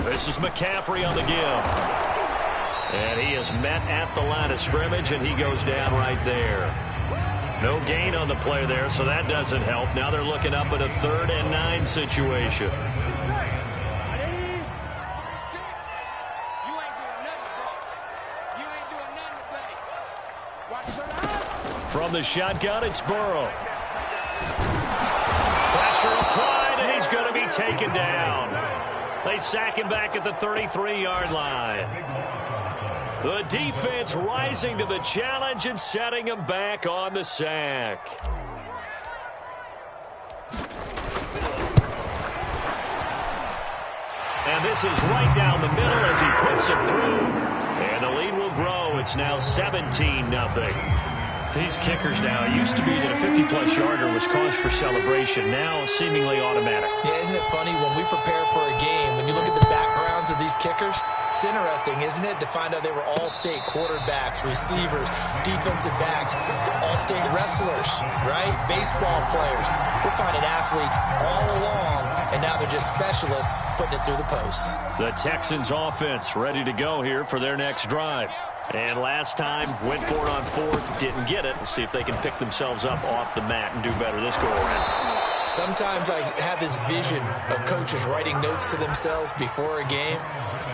This is McCaffrey on the give. And he is met at the line of scrimmage, and he goes down right there. No gain on the play there, so that doesn't help. Now they're looking up at a 3rd and 9 situation. From the shotgun, it's Burrow. Pressure applied, and he's going to be taken down. They sack him back at the 33-yard line. The defense rising to the challenge and setting him back on the sack. And this is right down the middle as he puts it through. And the lead will grow. It's now 17-0. These kickers now, it used to be that a 50-plus yarder was cause for celebration. Now seemingly automatic. Yeah, isn't it funny when we prepare for a game, when you look at the backgrounds of these kickers, it's interesting, isn't it, to find out they were all-state quarterbacks, receivers, defensive backs, all-state wrestlers, right? Baseball players. We're finding athletes all along, and now they're just specialists putting it through the posts. The Texans offense ready to go here for their next drive. And last time, went for it on 4th, didn't get it. We'll see if they can pick themselves up off the mat and do better this go-around. Sometimes I have this vision of coaches writing notes to themselves before a game,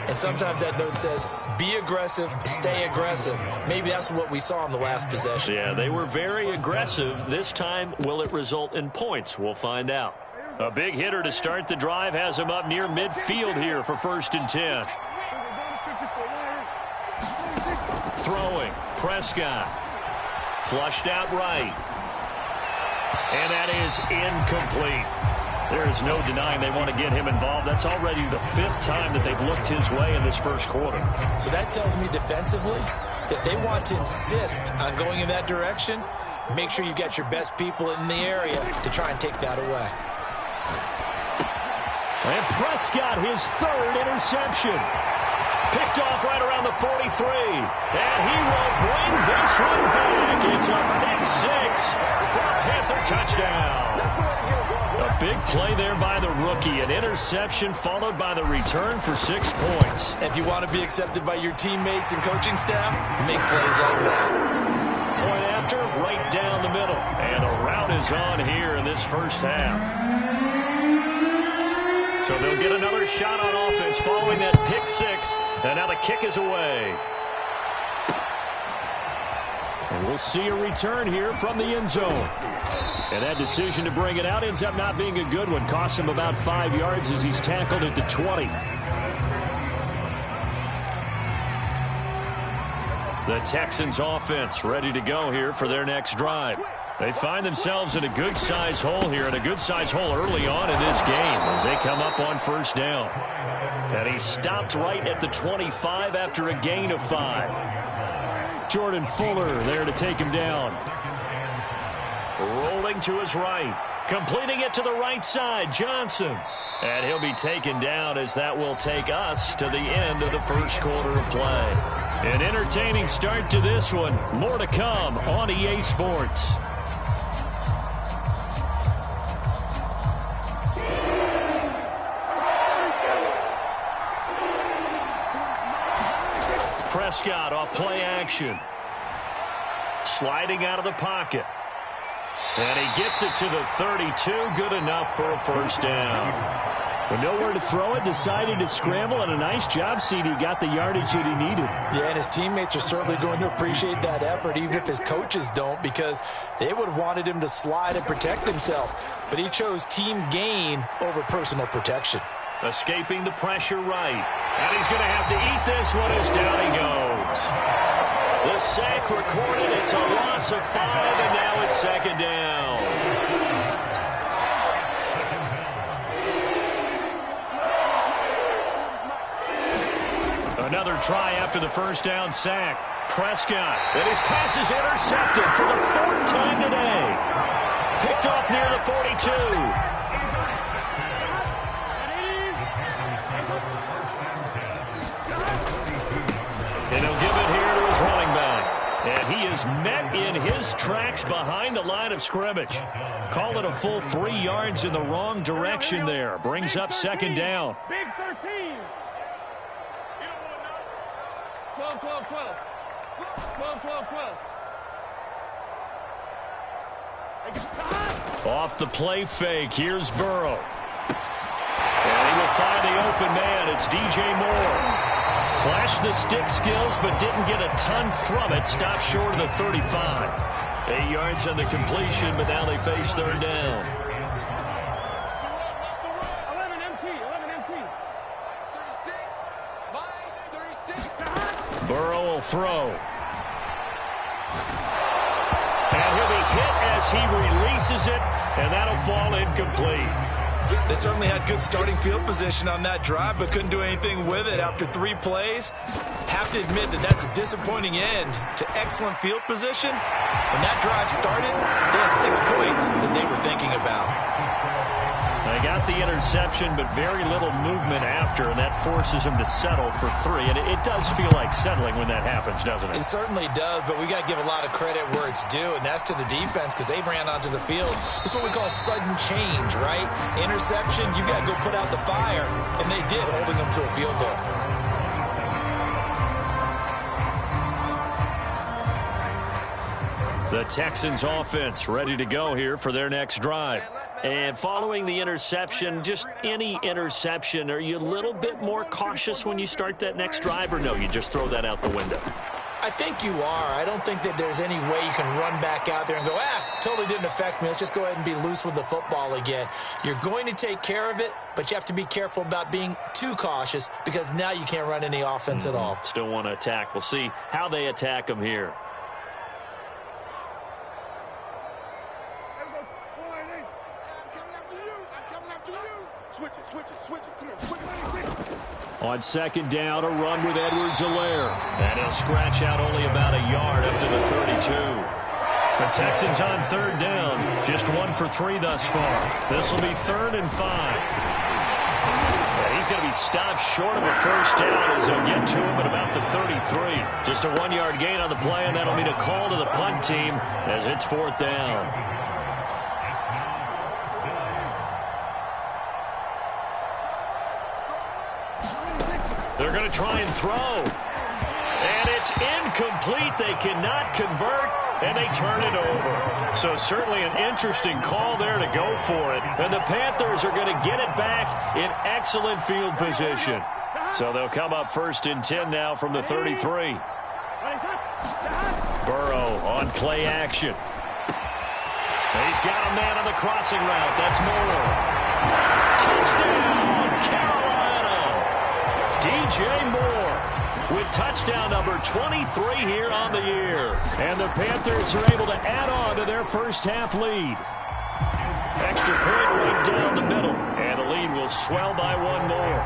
and sometimes that note says, be aggressive, stay aggressive. Maybe that's what we saw in the last possession. Yeah, they were very aggressive. This time, will it result in points? We'll find out. A big hitter to start the drive has him up near midfield here for 1st and 10. Throwing, Prescott. Flushed out right. And that is incomplete. There is no denying they want to get him involved. That's already the 5th time that they've looked his way in this first quarter. So that tells me defensively that they want to insist on going in that direction. Make sure you've got your best people in the area to try and take that away. And Prescott, his 3rd interception. Picked off right around the 43. And he will bring this one back. It's a pick 6 for a Panther touchdown. A big play there by the rookie. An interception followed by the return for 6 points. If you want to be accepted by your teammates and coaching staff, make plays like that. Point after, right down the middle. And a route is on here in this first half. So they'll get another shot on offense following that pick 6. And now the kick is away. And we'll see a return here from the end zone. And that decision to bring it out ends up not being a good one. Costs him about 5 yards as he's tackled at the 20. The Texans offense ready to go here for their next drive. They find themselves in a good-sized hole here, and a good-sized hole early on in this game as they come up on 1st down. And he stopped right at the 25 after a gain of 5. Jordan Fuller there to take him down. Rolling to his right. Completing it to the right side, Johnson. And he'll be taken down as that will take us to the end of the first quarter of play. An entertaining start to this one. More to come on EA Sports. Prescott off play action. Sliding out of the pocket. And he gets it to the 32. Good enough for a 1st down. With nowhere to throw it, decided to scramble, and a nice job, CD. Got the yardage that he needed. Yeah, and his teammates are certainly going to appreciate that effort, even if his coaches don't, because they would have wanted him to slide and protect himself. But he chose team gain over personal protection. Escaping the pressure right. And he's going to have to eat this one as down he goes. The sack recorded. It's a loss of 5, and now it's 2nd down. Another try after the 1st down sack. Prescott, and his pass is intercepted for the 4th time today. Picked off near the 42. And he'll give it here to his running back. And he is met in his tracks behind the line of scrimmage. Call it a full 3 yards in the wrong direction there. Brings up 2nd down. Big 13. 12, 12, 12. 12, 12, 12. Off the play fake, here's Burrow. And he will find the open man. It's DJ Moore. Flashed the stick skills, but didn't get a ton from it. Stopped short of the 35. 8 yards on the completion, but now they face third down. 11 MT, 11 MT. 36. Burrow will throw. And he'll be hit as he releases it, and that'll fall incomplete. They certainly had good starting field position on that drive, but couldn't do anything with it after 3 plays. Have to admit that that's a disappointing end to excellent field position. When that drive started, they had 6 points that they were thinking about. They got the interception, but very little movement after, and that forces them to settle for 3. And it does feel like settling when that happens, doesn't it? It certainly does, but we got to give a lot of credit where it's due, and that's to the defense because they ran onto the field. It's what we call sudden change, right? Interception, you got to go put out the fire, and they did, holding them to a field goal. The Texans offense ready to go here for their next drive. And following the interception, just any interception, are you a little bit more cautious when you start that next drive, or no, you just throw that out the window? I think you are. I don't think that there's any way you can run back out there and go, totally didn't affect me. Let's just go ahead and be loose with the football again. You're going to take care of it, but you have to be careful about being too cautious because now you can't run any offense at all. Still want to attack. We'll see how they attack them here. Switch it. Come on, On second down, a run with Edwards-Helaire. And he'll scratch out only about a yard up to the 32. The Texans on third down, just 1 for 3 thus far. This will be 3rd and 5. And he's going to be stopped short of a first down as he'll get to him at about the 33. Just a 1-yard gain on the play, and that'll mean a call to the punt team as it's 4th down. They're going to try and throw. And it's incomplete. They cannot convert, and they turn it over. So certainly an interesting call there to go for it. And the Panthers are going to get it back in excellent field position. So they'll come up 1st and 10 now from the 33. Burrow on play action. He's got a man on the crossing route. That's Moore. Touchdown, Carolina. DJ Moore with touchdown number 23 here on the year. And the Panthers are able to add on to their first half lead. Extra point right down the middle. And the lead will swell by 1 more.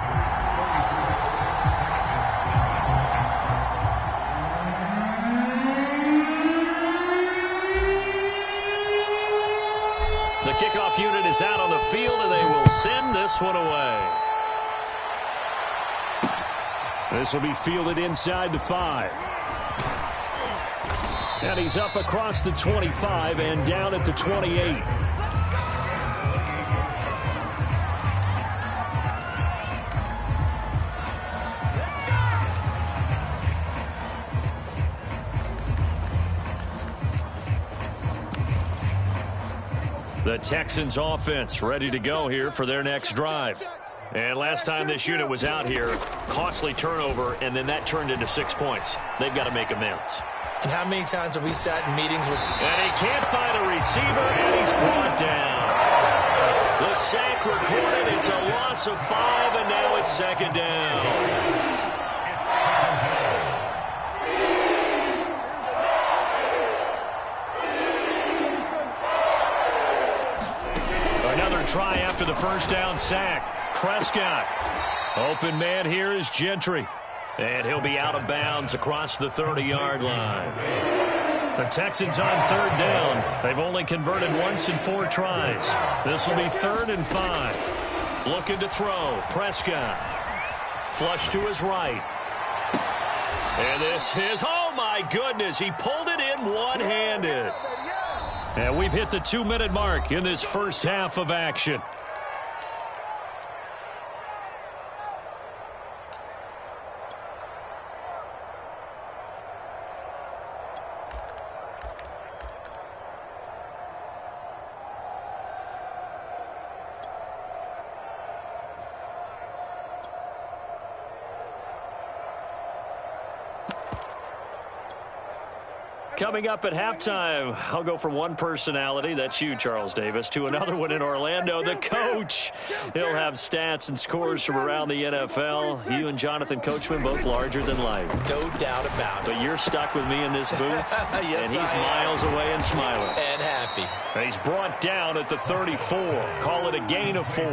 The kickoff unit is out on the field, and they will send this one away. This will be fielded inside the 5. And he's up across the 25 and down at the 28. The Texans offense ready to go here for their next drive. And last time this unit was out here, costly turnover, and then that turned into 6 points. They've got to make amends. And how many times have we sat in meetings with... And he can't find a receiver, and he's brought down. The sack recorded. It's a loss of 5, and now it's 2nd down. Try after the first down sack. Prescott. Open man here is Gentry. And he'll be out of bounds across the 30-yard line. The Texans on 3rd down. They've only converted once in 4 tries. This will be 3rd and 5. Looking to throw. Prescott. Flush to his right. And this is, oh my goodness, he pulled it in one-handed. And we've hit the 2-minute mark in this first half of action. Coming up at halftime, I'll go from one personality, that's you, Charles Davis, to another one in Orlando, the coach. He'll have stats and scores from around the NFL. You and Jonathan Coachman, both larger than life. No doubt about it. But you're stuck with me in this booth, yes, and he's miles away and smiling. And happy. And he's brought down at the 34. Call it a gain of 4.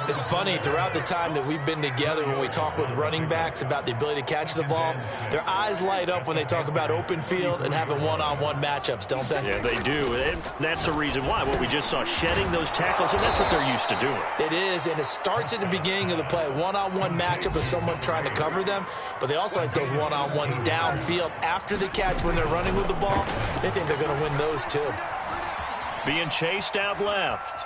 It's funny, throughout the time that we've been together, when we talk with running backs about the ability to catch the ball, their eyes light up when they talk about open field and having one-on-one matchups, don't they? Yeah, they do. And that's the reason why. What we just saw, shedding those tackles, and that's what they're used to doing. It is, and it starts at the beginning of the play. One-on-one matchup with someone trying to cover them, but they also like those one-on-ones downfield after the catch when they're running with the ball. They think they're going to win those too. Being chased out left.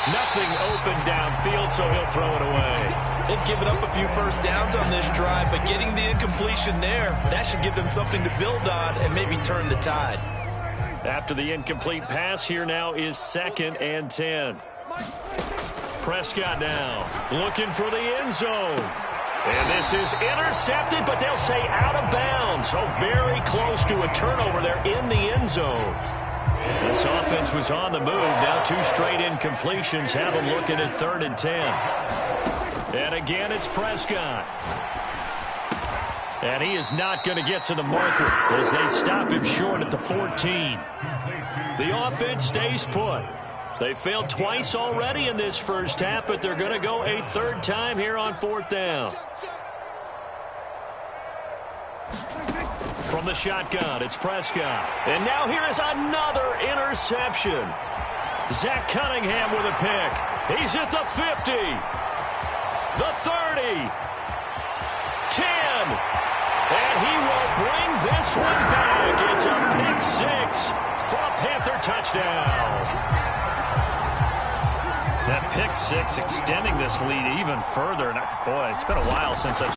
Nothing open downfield, so he'll throw it away. They've given up a few first downs on this drive, but getting the incompletion there, that should give them something to build on and maybe turn the tide. After the incomplete pass, here now is 2nd and 10. Prescott now looking for the end zone. And this is intercepted, but they'll say out of bounds. Oh, very close to a turnover there in the end zone. This offense was on the move. Now 2 straight incompletions have them looking at 3rd and 10. And again, it's Prescott. And he is not going to get to the marker as they stop him short at the 14. The offense stays put. They failed twice already in this first half, but they're going to go a 3rd time here on 4th down. From the shotgun, it's Prescott. And now here is another interception. Zach Cunningham with a pick. He's at the 50. The 30. 10. And he will bring this one back. It's a pick 6 for a Panther touchdown. That pick 6 extending this lead even further. And boy, it's been a while since I've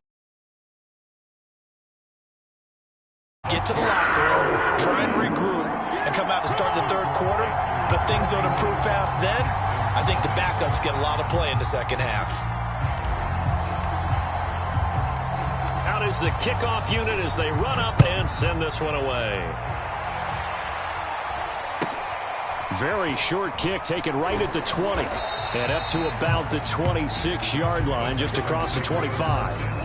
get to the locker room, try and regroup, and come out to start the 3rd quarter. But if things don't improve fast then, I think the backups get a lot of play in the 2nd half. Out is the kickoff unit as they run up and send this one away. Very short kick taken right at the 20. And up to about the 26-yard line, just across the 25.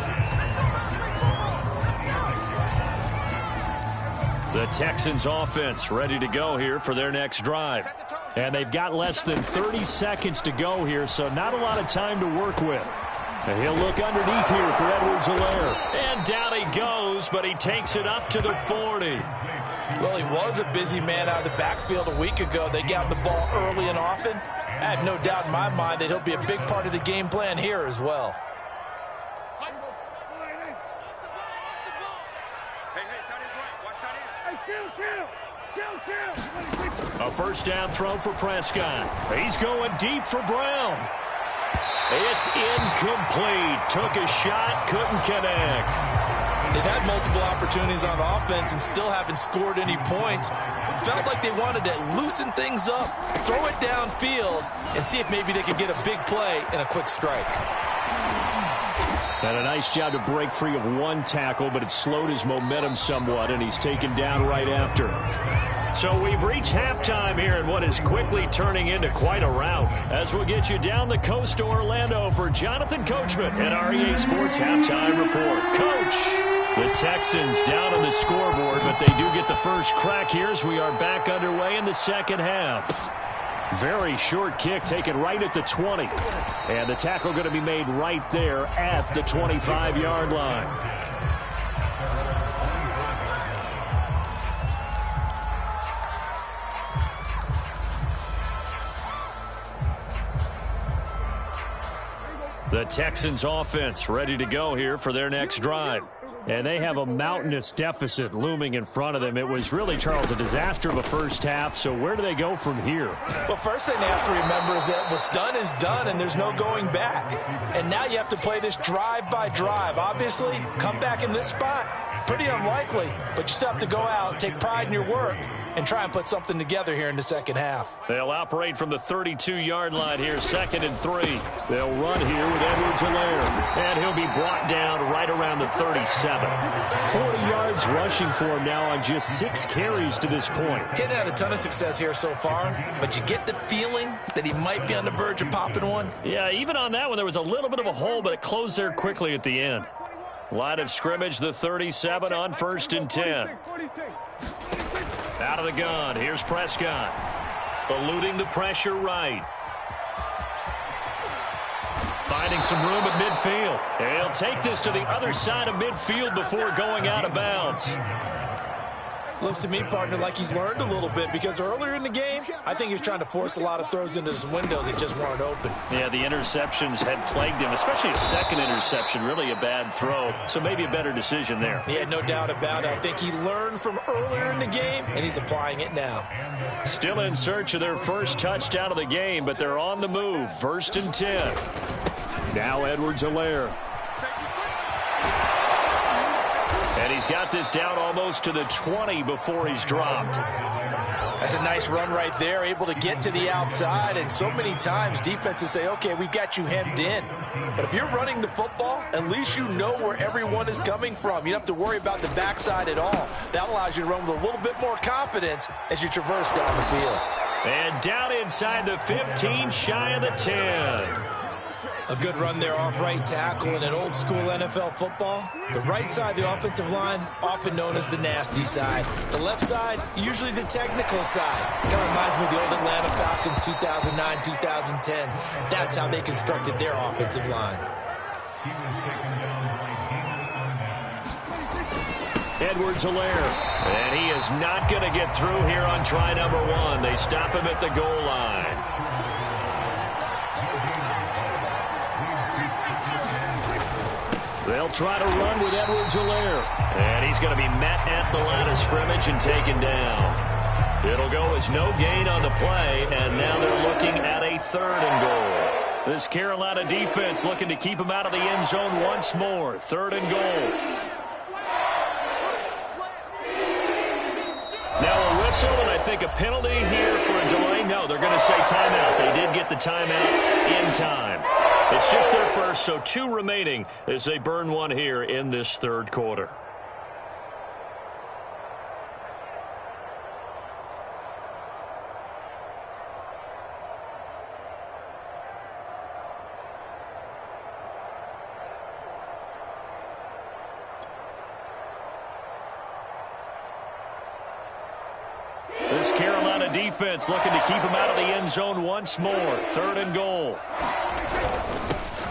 The Texans offense ready to go here for their next drive. And they've got less than 30 seconds to go here, so not a lot of time to work with. And he'll look underneath here for Edwards-Helaire. And down he goes, but he takes it up to the 40. Well, he was a busy man out of the backfield a week ago. They got the ball early and often. I have no doubt in my mind that he'll be a big part of the game plan here as well. A first down throw for Prescott. He's going deep for Brown. It's incomplete. Took a shot, couldn't connect. They've had multiple opportunities on offense and still haven't scored any points. Felt like they wanted to loosen things up, throw it downfield, and see if maybe they could get a big play and a quick strike. Had a nice job to break free of one tackle, but it slowed his momentum somewhat, and he's taken down right after. So we've reached halftime here in what is quickly turning into quite a rout. As we'll get you down the coast to Orlando for Jonathan Coachman and our EA Sports Halftime Report. Coach, the Texans down on the scoreboard, but they do get the first crack here as we are back underway in the 2nd half. Very short kick taken right at the 20. And the tackle going to be made right there at the 25-yard line. The Texans offense ready to go here for their next drive. And they have a mountainous deficit looming in front of them. It was really, Charles, a disaster of a first half. So where do they go from here? Well, first thing they have to remember is that what's done is done, and there's no going back. And now you have to play this drive by drive. Obviously, come back in this spot, pretty unlikely. But you still have to go out, take pride in your work, and try and put something together here in the second half. They'll operate from the 32-yard line here, 2nd and 3. They'll run here with Edwards-Helaire, and he'll be brought down right around the 37. 40 yards rushing for him now on just 6 carries to this point. He's had a ton of success here so far, but you get the feeling that he might be on the verge of popping one. Yeah, even on that one, there was a little bit of a hole, but it closed there quickly at the end. Line of scrimmage, the 37 on 1st and 10. Out of the gun, here's Prescott. Eluding the pressure right. Finding some room at midfield. He'll take this to the other side of midfield before going out of bounds. Looks to me, partner, like he's learned a little bit, because earlier in the game, I think he was trying to force a lot of throws into some windows that just weren't open. Yeah, the interceptions had plagued him, especially a second interception, really a bad throw. So maybe a better decision there. Yeah, no doubt about it. I think he learned from earlier in the game, and he's applying it now. Still in search of their first touchdown of the game, but they're on the move. 1st and 10. Now Edwards-Helaire. And he's got this down almost to the 20 before he's dropped. That's a nice run right there, able to get to the outside. And so many times defenses say, okay, we've got you hemmed in. But if you're running the football, at least you know where everyone is coming from. You don't have to worry about the backside at all. That allows you to run with a little bit more confidence as you traverse down the field. And down inside the 15, shy of the 10. A good run there off right tackle in an old-school NFL football. The right side, the offensive line, often known as the nasty side. The left side, usually the technical side. Kind of reminds me of the old Atlanta Falcons 2009, 2010. That's how they constructed their offensive line. Edwards-Helaire. And he is not going to get through here on try number 1. They stop him at the goal line. They'll try to run with Edwards-Helaire. And he's going to be met at the line of scrimmage and taken down. It'll go as no gain on the play, and now they're looking at a 3rd and goal. This Carolina defense looking to keep him out of the end zone once more. 3rd and goal. Now a whistle, and I think a penalty here for a delay. No, they're going to say timeout. They did get the timeout in time. It's just their first, so 2 remaining as they burn one here in this 3rd quarter. This Carolina defense looking to keep him out of the end zone once more. 3rd and goal.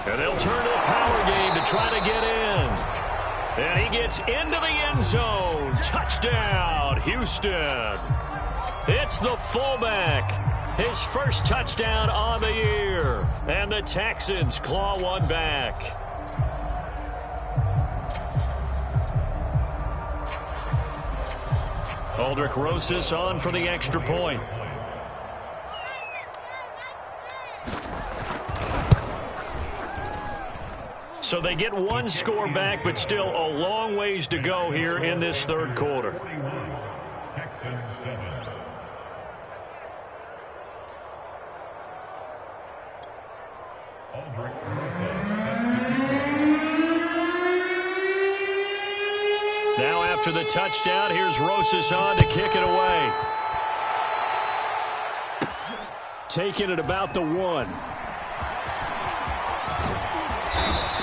And they'll turn to the power game to try to get in. And he gets into the end zone. Touchdown, Houston. It's the fullback. His first touchdown on the year. And the Texans claw one back. Aldrich Rosas on for the extra point. So they get 1 score back, but still a long ways to go here in this 3rd quarter. Now after the touchdown, here's Rosas on to kick it away. Taking it about the 1.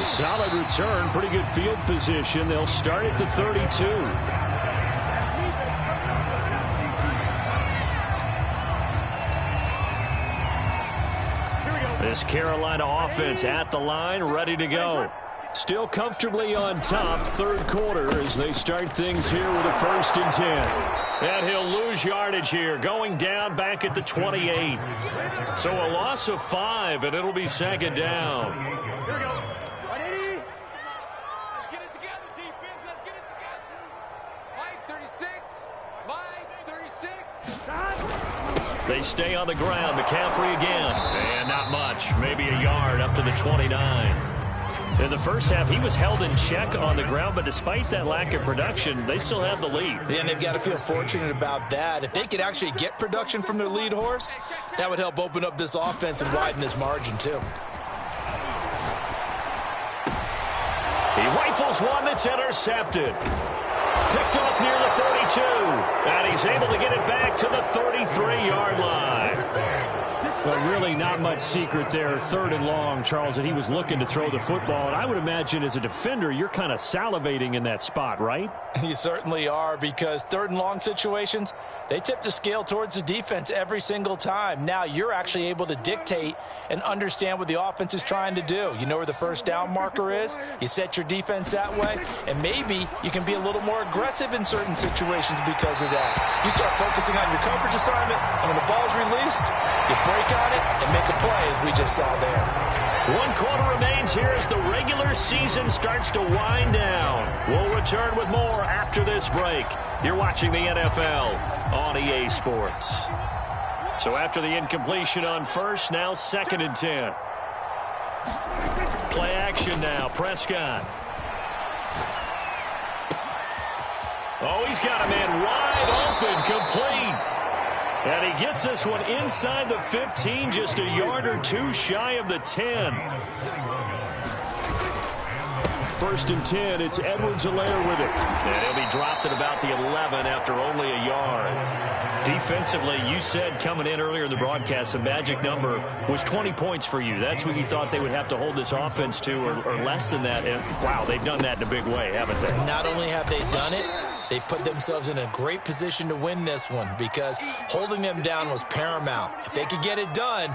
Solid return, pretty good field position. They'll start at the 32. This Carolina offense at the line, ready to go. Still comfortably on top, 3rd quarter as they start things here with a 1st and 10. And he'll lose yardage here, going down back at the 28. So a loss of 5, and it'll be 2nd down. Here we go. 180. Let's get it together, defense. Let's get it together. Line 36. Line 36. They stay on the ground. McCaffrey again. And not much. Maybe a yard up to the 29. In the first half, he was held in check on the ground, but despite that lack of production, they still have the lead. And they've got to feel fortunate about that. If they could actually get production from their lead horse, that would help open up this offense and widen this margin, too. He rifles one that's intercepted. Picked off near the 42. And he's able to get it back to the 33-yard line. But really not much secret there. 3rd and long, Charles, that he was looking to throw the football. And I would imagine as a defender, you're kind of salivating in that spot, right? You certainly are, because 3rd and long situations, they tip the scale towards the defense every single time. Now you're actually able to dictate and understand what the offense is trying to do. You know where the first down marker is. You set your defense that way, and maybe you can be a little more aggressive in certain situations because of that. You start focusing on your coverage assignment, and when the ball's released, you break on it and make a play, as we just saw there. 1 quarter remains here as the regular season starts to wind down. We'll return with more after this break. You're watching the NFL on EA Sports. So after the incompletion on first, now 2nd and 10. Play action now, Prescott. Oh, he's got a man wide open, complete. And he gets this one inside the 15, just a yard or two shy of the 10. 1st and 10, it's Edwards-Helaire with it. And he'll be dropped at about the 11 after only a yard. Defensively, you said coming in earlier in the broadcast, the magic number was 20 points for you. That's what you thought they would have to hold this offense to, or less than that. And, wow, they've done that in a big way, haven't they? Not only have they done it, they put themselves in a great position to win this one, because holding them down was paramount. If they could get it done,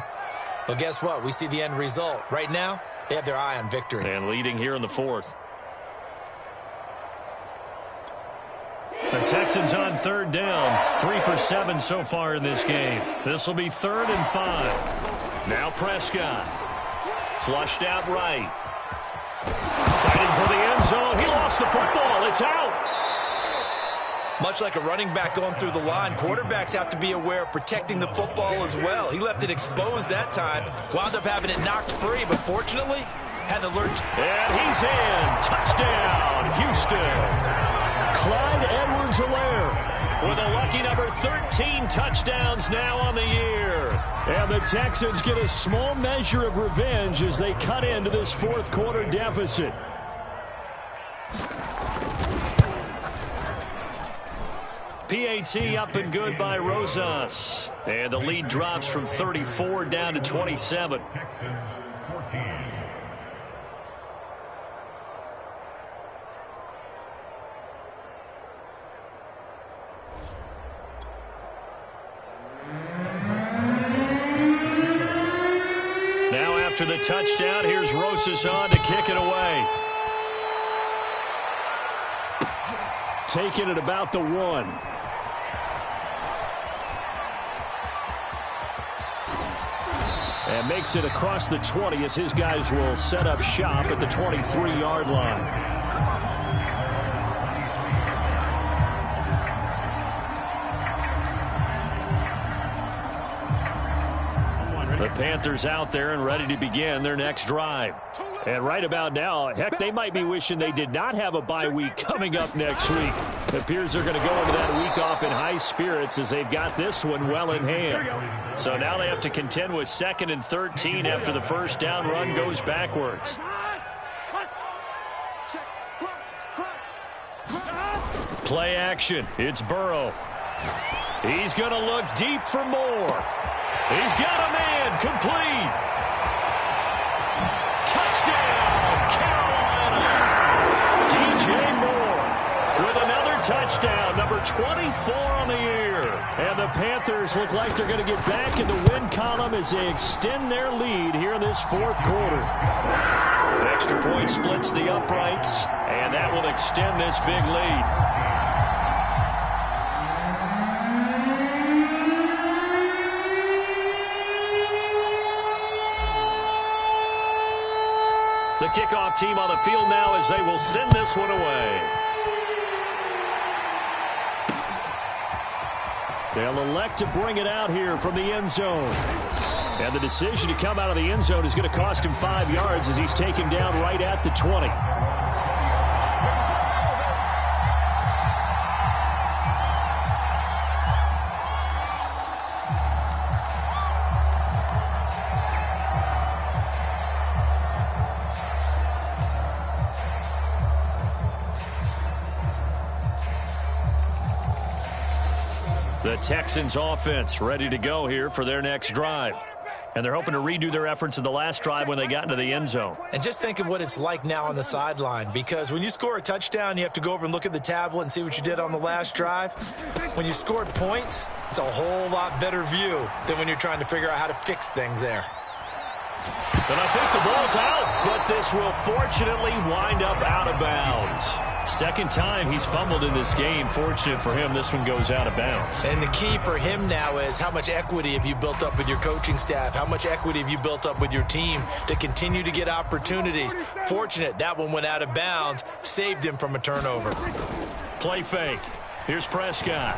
well, guess what? We see the end result. Right now, they have their eye on victory. And leading here in the 4th. The Texans on 3rd down. 3 for 7 so far in this game. This will be 3rd and 5. Now Prescott. Flushed out right. Fighting for the end zone. He lost the football. It's out. Much like a running back going through the line, quarterbacks have to be aware of protecting the football as well. He left it exposed that time, wound up having it knocked free, but fortunately, had to learn. And he's in. Touchdown, Houston. Clyde Edwards-Helaire with a lucky number 13 touchdowns now on the year. And the Texans get a small measure of revenge as they cut into this 4th quarter deficit. PAT up and good by Rosas. And the lead drops from 34 down to 27. Now after the touchdown, here's Rosas on to kick it away. Taking it about the 1. And makes it across the 20 as his guys will set up shop at the 23-yard line. The Panthers out there and ready to begin their next drive. And right about now, heck, they might be wishing they did not have a bye week coming up next week. It appears they're going to go into that week off in high spirits as they've got this one well in hand. So now they have to contend with 2nd and 13 after the first down run goes backwards. Play action. It's Burrow. He's going to look deep for more. He's got a man complete. Touchdown, Carolina. DJ Moore with another touchdown, number 24 on the year. And the Panthers look like they're going to get back in the win column as they extend their lead here in this 4th quarter. An extra point splits the uprights, and that will extend this big lead. The kickoff team on the field now as they will send this one away. They'll elect to bring it out here from the end zone. And the decision to come out of the end zone is going to cost him 5 yards as he's taken down right at the 20. The Texans offense ready to go here for their next drive. And they're hoping to redo their efforts in the last drive when they got into the end zone. And just think of what it's like now on the sideline, because when you score a touchdown, you have to go over and look at the tablet and see what you did on the last drive. When you scored points, it's a whole lot better view than when you're trying to figure out how to fix things there. And I think the ball's out, but this will fortunately wind up out of bounds. Second time he's fumbled in this game. Fortunate for him, this one goes out of bounds. And the key for him now is how much equity have you built up with your coaching staff? How much equity have you built up with your team to continue to get opportunities? Fortunate that one went out of bounds, saved him from a turnover. Play fake. Here's Prescott.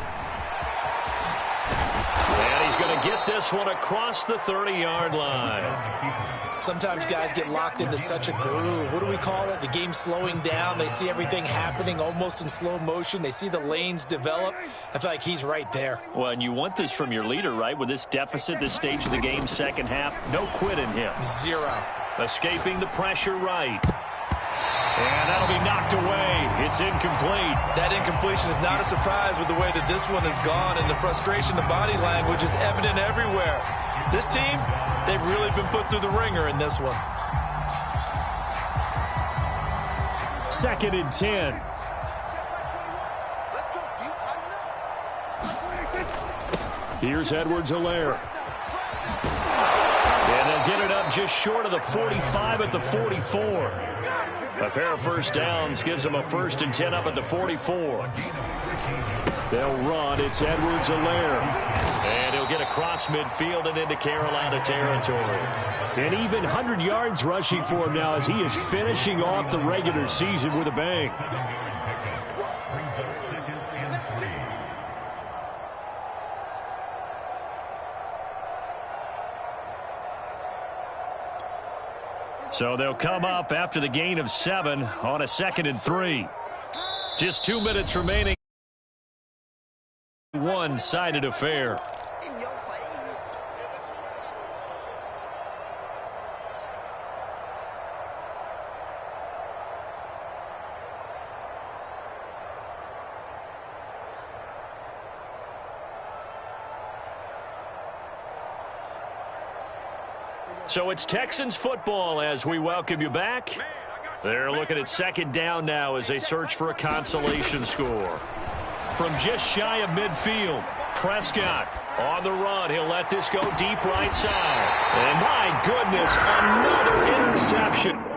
And he's going to get this one across the 30-yard line. Sometimes guys get locked into such a groove. What do we call it? The game's slowing down. They see everything happening almost in slow motion. They see the lanes develop. I feel like he's right there. Well, and you want this from your leader, right? With this deficit, this stage of the game, second half, no quit in him. Zero. Escaping the pressure right. And that'll be knocked away. It's incomplete. That incompletion is not a surprise with the way that this one has gone, and the frustration, the body language is evident everywhere. This team, they've really been put through the ringer in this one. 2nd and 10. Let's go, dude. Tighten up. Here's Edwards-Helaire. And they'll get it up just short of the 45 at the 44. A pair of first downs gives them a 1st and 10 up at the 44. They'll run. It's Edwards-Helaire. And he'll get across midfield and into Carolina territory. And even 100 yards rushing for him now as he is finishing off the regular season with a bang. So they'll come up after the gain of 7 on a 2nd and 3. Just 2 minutes remaining. One-sided affair. In your face. So it's Texans football as we welcome you back. They're looking at 2nd down now as they search for a consolation score. From just shy of midfield, Prescott on the run. He'll let this go deep right side. And my goodness, another interception.